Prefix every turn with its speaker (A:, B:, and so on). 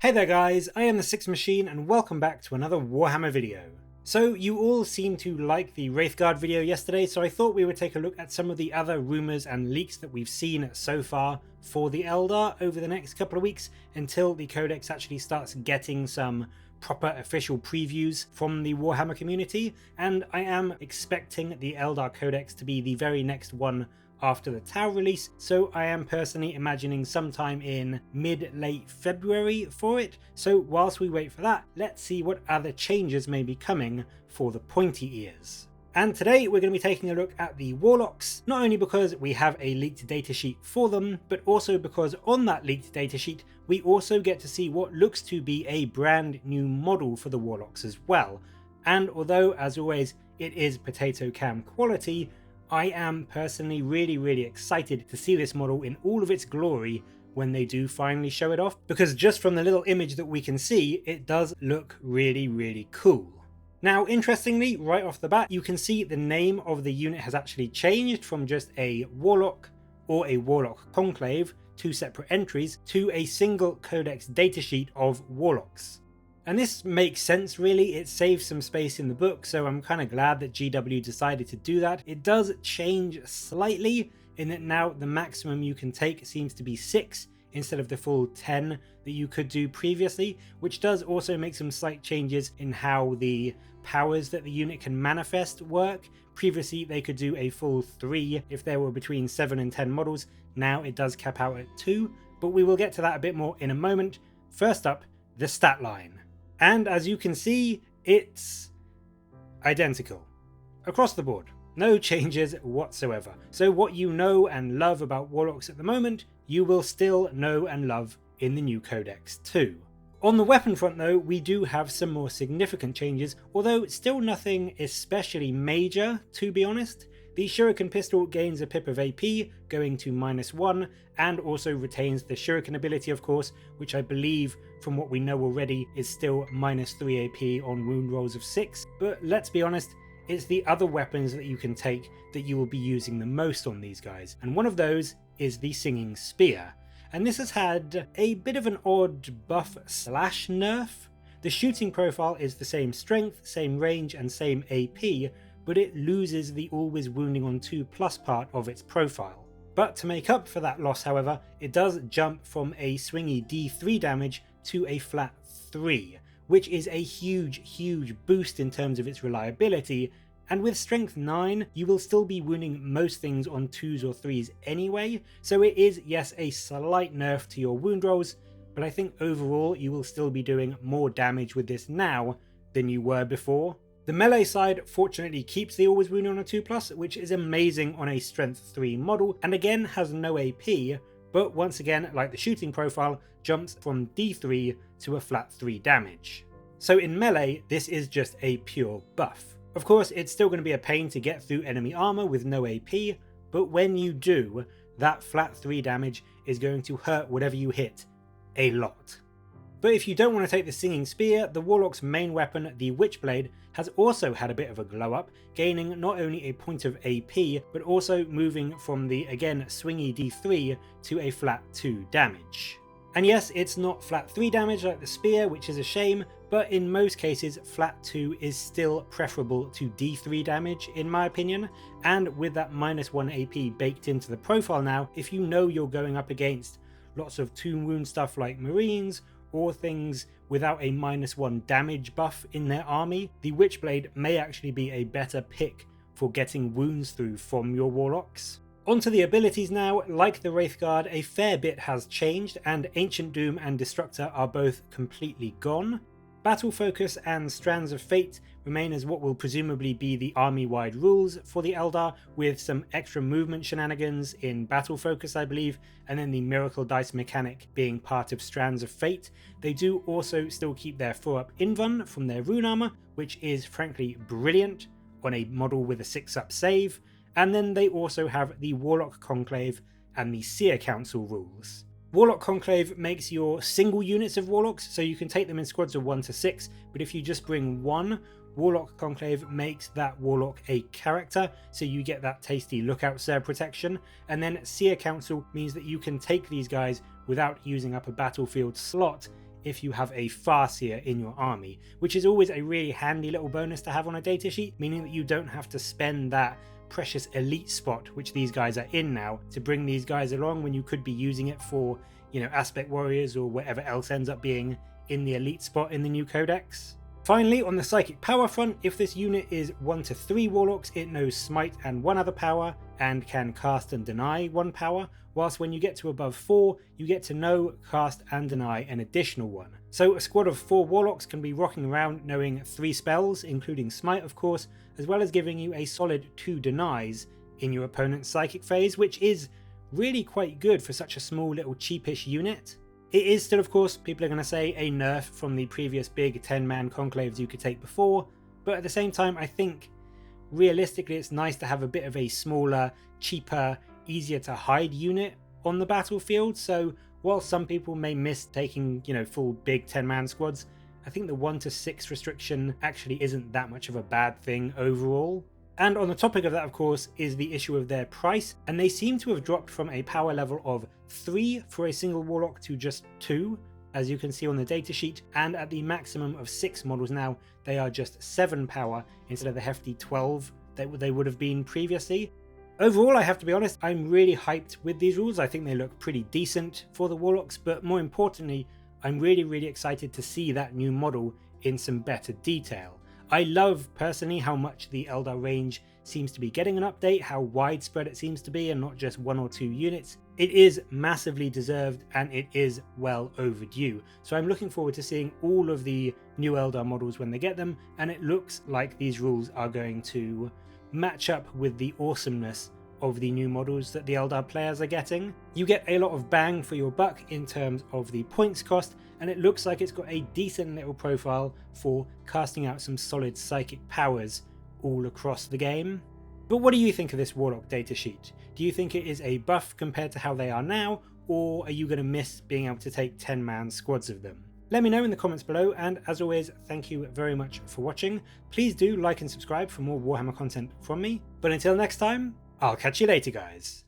A: Hey there guys, I am the Six Machine and welcome back to another Warhammer video. So you all seem to like the Wraithguard video yesterday, so I thought we would take a look at some of the other rumours and leaks that we've seen so far for the Eldar over the next couple of weeks until the Codex actually starts getting some proper official previews from the Warhammer community, and I am expecting the Eldar Codex to be the very next one after the Tau release, so I am personally imagining sometime in mid-late February for it. So whilst we wait for that, let's see what other changes may be coming for the pointy ears. And today we're going to be taking a look at the Warlocks, not only because we have a leaked datasheet for them, but also because on that leaked datasheet we also get to see what looks to be a brand new model for the Warlocks as well. And although, as always, it is potato cam quality, I am personally really excited to see this model in all of its glory when they do finally show it off, because just from the little image that we can see, it does look really cool. Now, interestingly, right off the bat, you can see the name of the unit has actually changed from just a Warlock or a Warlock Conclave, two separate entries, to a single Codex datasheet of Warlocks. And this makes sense really, it saves some space in the book, so I'm kind of glad that GW decided to do that. It does change slightly in that now the maximum you can take seems to be 6 instead of the full 10 that you could do previously, which does also make some slight changes in how the powers that the unit can manifest work. Previously they could do a full 3 if there were between 7 and 10 models, now it does cap out at 2, but we will get to that a bit more in a moment. First up, the stat line. And as you can see, it's identical across the board. No changes whatsoever. So what you know and love about Warlocks at the moment, you will still know and love in the new Codex too. On the weapon front though, we do have some more significant changes, although still nothing especially major, to be honest. The Shuriken Pistol gains a pip of AP, going to -1, and also retains the Shuriken ability of course, which I believe from what we know already is still -3 AP on wound rolls of 6, but let's be honest, it's the other weapons that you can take that you will be using the most on these guys, and one of those is the Singing Spear. And this has had a bit of an odd buff slash nerf. The shooting profile is the same strength, same range and same AP, but it loses the always wounding on 2+ part of its profile. But to make up for that loss however, it does jump from a swingy D3 damage to a flat 3, which is a huge boost in terms of its reliability, and with strength 9 you will still be wounding most things on 2s or 3s anyway, so it is yes a slight nerf to your wound rolls, but I think overall you will still be doing more damage with this now than you were before. The melee side fortunately keeps the always wounding on a 2+, which is amazing on a strength 3 model, and again has no AP, but once again, like the shooting profile, jumps from D3 to a flat 3 damage. So in melee, this is just a pure buff. Of course, it's still going to be a pain to get through enemy armor with no AP, but when you do, that flat 3 damage is going to hurt whatever you hit a lot. But if you don't want to take the Singing Spear, the Warlock's main weapon, the Witchblade, has also had a bit of a glow up, gaining not only a point of AP, but also moving from the again swingy D3 to a flat 2 damage. And yes, it's not flat 3 damage like the Spear, which is a shame, but in most cases flat 2 is still preferable to D3 damage in my opinion, and with that -1 AP baked into the profile now, if you know you're going up against lots of tomb wound stuff like Marines, or things without a -1 damage buff in their army, the Witchblade may actually be a better pick for getting wounds through from your Warlocks. Onto the abilities now. Like the Wraithguard, a fair bit has changed, and Ancient Doom and Destructor are both completely gone. Battle Focus and Strands of Fate remain as what will presumably be the army-wide rules for the Eldar, with some extra movement shenanigans in Battle Focus I believe, and then the Miracle Dice mechanic being part of Strands of Fate. They do also still keep their 4-up Invuln from their rune armor, which is frankly brilliant on a model with a 6-up save, and then they also have the Warlock Conclave and the Seer Council rules. Warlock Conclave makes your single units of Warlocks, so you can take them in squads of 1 to 6, but if you just bring one, Warlock Conclave makes that Warlock a character, so you get that tasty Lookout Serve protection, and then Seer Council means that you can take these guys without using up a battlefield slot if you have a Farseer in your army, which is always a really handy little bonus to have on a datasheet, meaning that you don't have to spend that precious elite spot, which these guys are in now, to bring these guys along when you could be using it for, you know, aspect warriors or whatever else ends up being in the elite spot in the new codex. Finally, on the psychic power front, if this unit is 1 to 3 warlocks, it knows smite and 1 other power and can cast and deny 1 power, whilst when you get to above 4, you get to know, cast and deny an additional 1. So a squad of 4 warlocks can be rocking around knowing 3 spells, including smite of course, as well as giving you a solid 2 denies in your opponent's psychic phase, which is really quite good for such a small little cheapish unit. It is still, of course, people are going to say, a nerf from the previous big 10-man conclaves you could take before, but at the same time I think realistically it's nice to have a bit of a smaller, cheaper, easier to hide unit on the battlefield. So while some people may miss taking, you know, full big 10-man squads, I think the 1 to 6 restriction actually isn't that much of a bad thing overall. And on the topic of that, of course, is the issue of their price, and they seem to have dropped from a power level of 3 for a single warlock to just 2, as you can see on the datasheet, and at the maximum of 6 models now, they are just 7 power instead of the hefty 12 that they would have been previously. Overall, I have to be honest, I'm really hyped with these rules. I think they look pretty decent for the warlocks, but more importantly, I'm really excited to see that new model in some better detail. I love personally how much the Eldar range seems to be getting an update, how widespread it seems to be and not just 1 or 2 units. It is massively deserved and it is well overdue. So I'm looking forward to seeing all of the new Eldar models when they get them, and it looks like these rules are going to match up with the awesomeness of the new models that the Eldar players are getting. You get a lot of bang for your buck in terms of the points cost, and it looks like it's got a decent little profile for casting out some solid psychic powers all across the game. But what do you think of this Warlock datasheet? Do you think it is a buff compared to how they are now, or are you going to miss being able to take 10-man squads of them? Let me know in the comments below, and as always, thank you very much for watching. Please do like and subscribe for more Warhammer content from me, but until next time, I'll catch you later, guys.